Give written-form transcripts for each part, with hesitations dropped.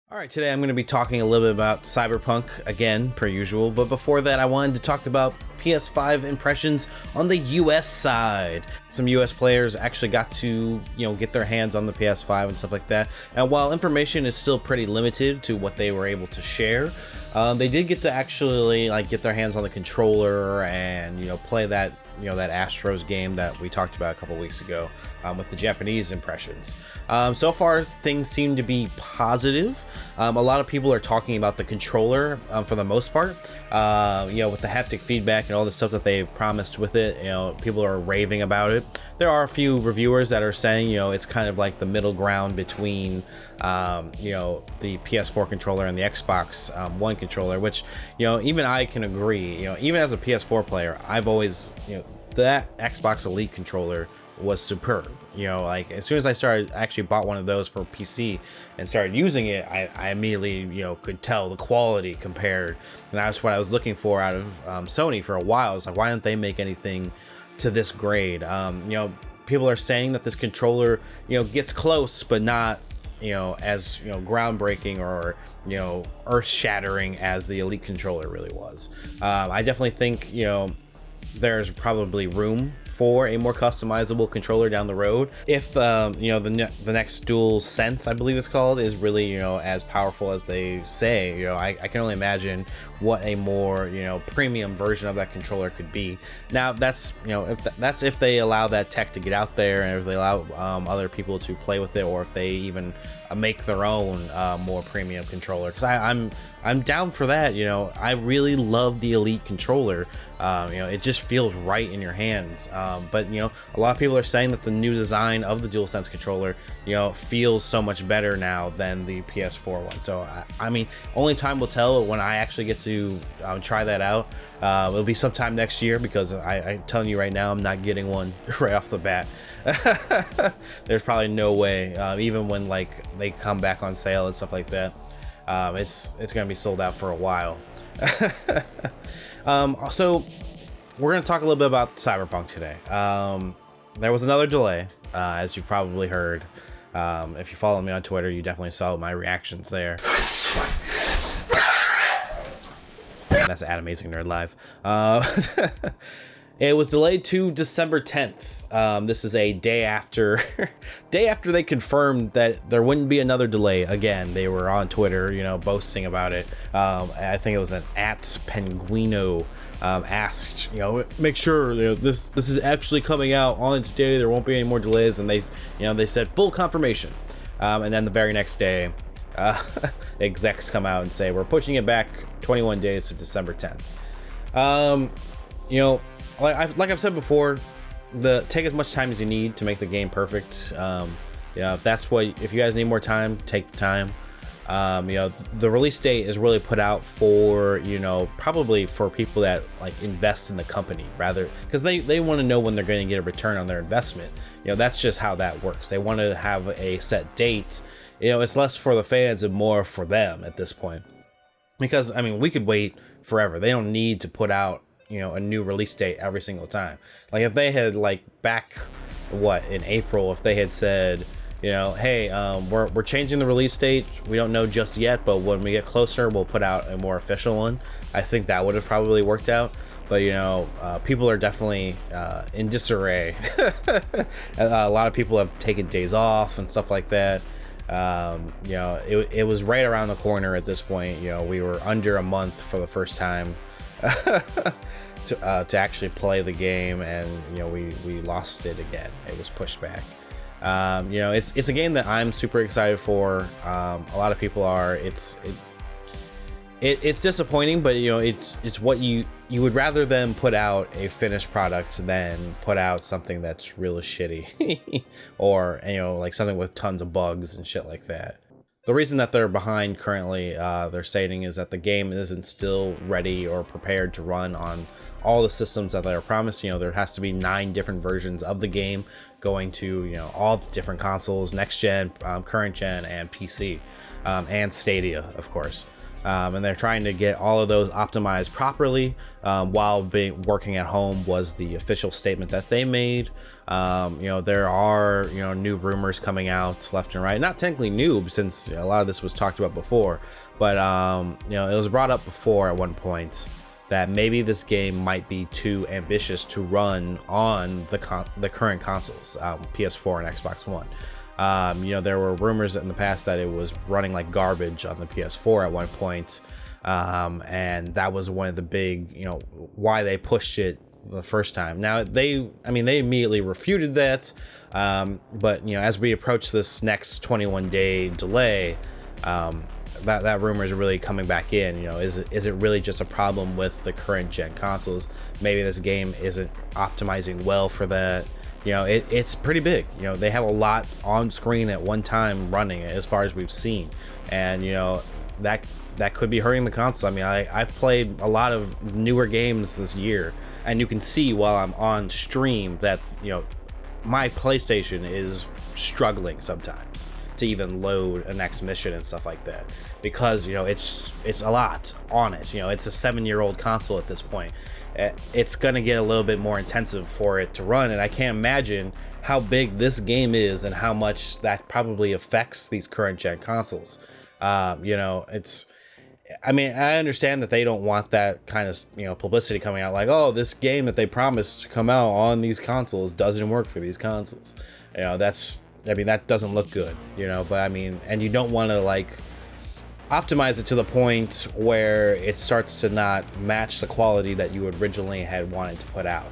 All right, today I'm going to be talking a little bit about Cyberpunk again, per usual. But before that, I wanted to talk about PS5 impressions on the US side. Some US players actually got to, get their hands on the PS5 and stuff like that. And while information is still pretty limited to what they were able to share, they did get to actually get their hands on the controller and play that that Astros game that we talked about a couple weeks ago with the Japanese impressions. So far, things seem to be positive. A lot of people are talking about the controller for the most part. With the haptic feedback and all the stuff that they've promised with it, people are raving about it. There are a few reviewers that are saying, it's kind of like the middle ground between, the PS4 controller and the Xbox One controller, which, even I can agree. Even as a PS4 player, I've always, that Xbox Elite controller was superb. As soon as I actually bought one of those for PC and started using it, I immediately could tell the quality compared, and that's what I was looking for out of Sony for a while. I was like, why don't they make anything to this grade? People are saying that this controller gets close, but not as groundbreaking or earth-shattering as the Elite controller really was. I definitely think there's probably room for a more customizable controller down the road if the next Dual Sense, I believe it's called, is really as powerful as they say. I can only imagine what a more premium version of that controller could be. Now that's if they allow that tech to get out there, and if they allow other people to play with it, or if they even make their own more premium controller, because I'm down for that. I really love the Elite controller. It just feels right in your hands. But a lot of people are saying that the new design of the DualSense controller feels so much better now than the PS4 one. So I mean, only time will tell when I actually get to try that out. It'll be sometime next year, because I'm telling you right now, I'm not getting one right off the bat. There's probably no way, even when they come back on sale and stuff like that. It's gonna be sold out for a while. So we're gonna talk a little bit about Cyberpunk today. There was another delay, as you've probably heard. If you follow me on Twitter, you definitely saw my reactions there. That's at Amazing Nerd Live. It was delayed to December 10th. This is a day after they confirmed that there wouldn't be another delay again. They were on Twitter, boasting about it. I think it was an @Penguino asked, make sure this is actually coming out on its day. There won't be any more delays, and they said full confirmation. And then the very next day, execs come out and say we're pushing it back 21 days to December 10th. Like I've said before, take as much time as you need to make the game perfect. If you guys need more time, take the time. The release date is really put out for probably for people that invest in the company, rather, because they want to know when they're going to get a return on their investment. That's just how that works. They want to have a set date. It's less for the fans and more for them at this point, because I mean, we could wait forever. They don't need to put out a new release date every single time. If they had back in April, if they had said hey, we're changing the release date, we don't know just yet, but when we get closer we'll put out a more official one, I think that would have probably worked out. But people are definitely in disarray. A lot of people have taken days off and stuff like that. It was right around the corner at this point. We were under a month for the first time to actually play the game, and we lost it again. It was pushed back. It's a game that I'm super excited for. A lot of people are. It's disappointing, but it's what you would rather than put out a finished product than put out something that's really shitty or something with tons of bugs and shit like that. The reason that they're behind currently, they're stating, is that the game isn't still ready or prepared to run on all the systems that they were promised. There has to be 9 different versions of the game going to all the different consoles, next gen, current gen, and PC, and Stadia, of course. And they're trying to get all of those optimized properly while working at home was the official statement that they made. There are new rumors coming out left and right, not technically new since a lot of this was talked about before, but it was brought up before at one point that maybe this game might be too ambitious to run on the current consoles, PS4 and Xbox One. There were rumors in the past that it was running like garbage on the PS4 at one point, and that was one of the big, why they pushed it the first time. Now they immediately refuted that, but as we approach this next 21-day delay, that rumor is really coming back in. Is it really just a problem with the current gen consoles? Maybe this game isn't optimizing well for that. It's pretty big. They have a lot on screen at one time running as far as we've seen, and that could be hurting the console. I've played a lot of newer games this year, and you can see while I'm on stream that my PlayStation is struggling sometimes to even load a next mission and stuff like that, because it's a lot on it. It's a 7-year-old console at this point. It's gonna get a little bit more intensive for it to run, and I can't imagine how big this game is and how much that probably affects these current gen consoles. I understand that they don't want that kind of publicity coming out, like, oh, this game that they promised to come out on these consoles doesn't work for these consoles. That doesn't look good, but and you don't want to optimize it to the point where it starts to not match the quality that you originally had wanted to put out.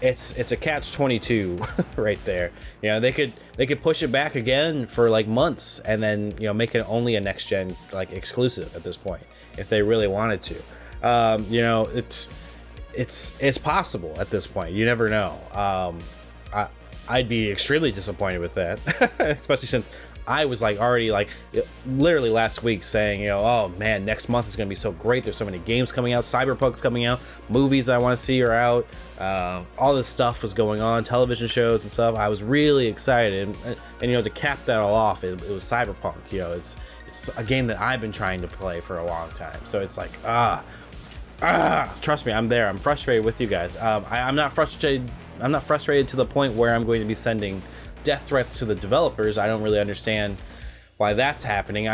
It's a catch-22 right there. They could push it back again for months and then make it only a next gen exclusive at this point if they really wanted to. It's possible at this point. You never know. I'd be extremely disappointed with that, especially since I was already literally last week saying, oh man, next month is gonna be so great. There's so many games coming out. Cyberpunk's coming out. Movies I want to see are out. All this stuff was going on, television shows and stuff. I was really excited, and to cap that all off, it was Cyberpunk. It's a game that I've been trying to play for a long time. So it's trust me, I'm there. I'm frustrated with you guys. I'm not frustrated. I'm not frustrated to the point where I'm going to be sending death threats to the developers. I don't really understand why that's happening.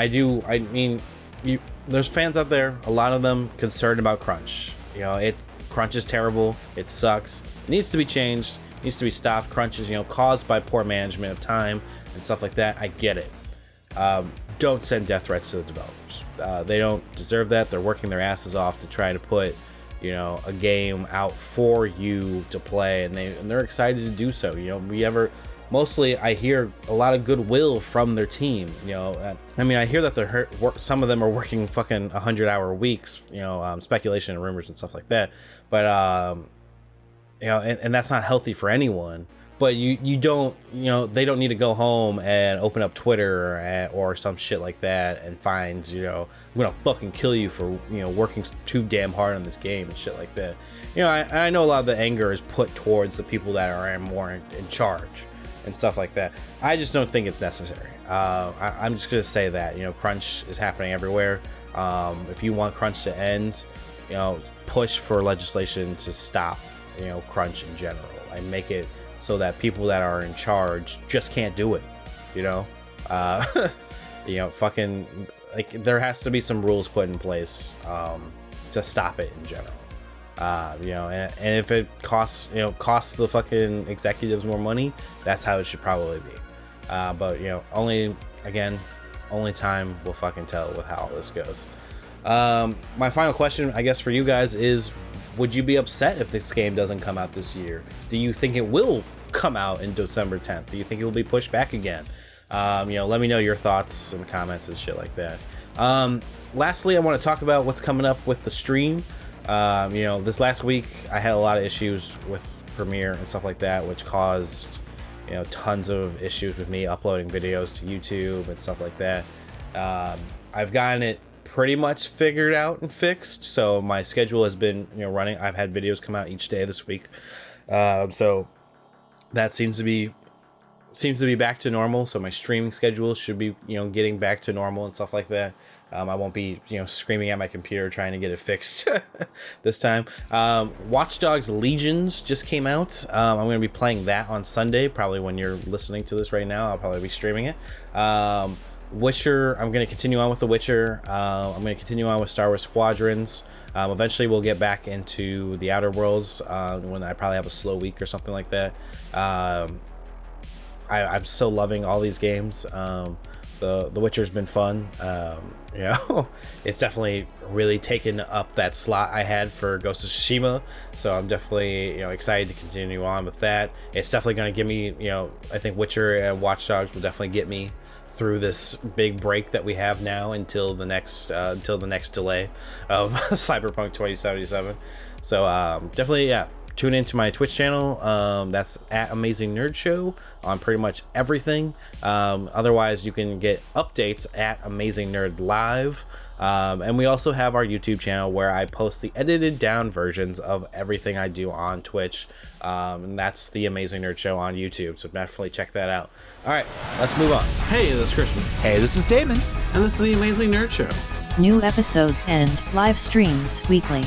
There's fans out there, a lot of them concerned about crunch. Crunch is terrible. It sucks. It needs to be changed. It needs to be stopped. Crunch is caused by poor management of time and stuff like that. I get it. Don't send death threats to the developers. They don't deserve that. They're working their asses off to try to put a game out for you to play, and they're excited to do so. Mostly I hear a lot of goodwill from their team. I hear that some of them are working fucking 100-hour weeks, speculation and rumors and stuff like that, but and that's not healthy for anyone. But you don't, they don't need to go home and open up Twitter or some shit like that and find, I'm gonna fucking kill you for, working too damn hard on this game and shit like that. I know a lot of the anger is put towards the people that are more in charge and stuff like that. I just don't think it's necessary. I'm just gonna say that, crunch is happening everywhere. If you want crunch to end, push for legislation to stop, crunch in general, and make it so that people that are in charge just can't do it. Fucking there has to be some rules put in place to stop it in general. And if it costs the fucking executives more money, that's how it should probably be. But only time will fucking tell with how all this goes. My final question, I guess, for you guys is, would you be upset if this game doesn't come out this year? Do you think it will come out in December 10th? Do you think it will be pushed back again? Let me know your thoughts and comments and shit like that. Lastly, I want to talk about what's coming up with the stream. This last week I had a lot of issues with Premiere and stuff like that, which caused tons of issues with me uploading videos to YouTube and stuff like that. I've gotten it pretty much figured out and fixed, so my schedule has been running. I've had videos come out each day this week, so that seems to be seems to be back to normal, so my streaming schedule should be, getting back to normal and stuff like that. I won't be, screaming at my computer trying to get it fixed this time. Watch Dogs Legions just came out. I'm going to be playing that on Sunday, probably when you're listening to this right now. I'll probably be streaming it. Witcher, I'm going to continue on with The Witcher. I'm going to continue on with Star Wars Squadrons. Eventually we'll get back into the Outer Worlds when I probably have a slow week or something like that. I'm still loving all these games. The Witcher's been fun. It's definitely really taken up that slot I had for Ghost of Tsushima, so I'm definitely excited to continue on with that. It's definitely going to give me, I think Witcher and Watch Dogs will definitely get me through this big break that we have now until the next delay of Cyberpunk 2077. So definitely, tune into my Twitch channel. That's at Amazingnerdshow on pretty much everything. Otherwise, you can get updates at Amazing Nerd Live. And we also have our YouTube channel where I post the edited down versions of everything I do on Twitch. And that's the Amazing Nerd Show on YouTube. So definitely check that out. All right, let's move on. Hey, this is Christian. Hey, this is Damon. And this is the Amazing Nerd Show. New episodes and live streams weekly.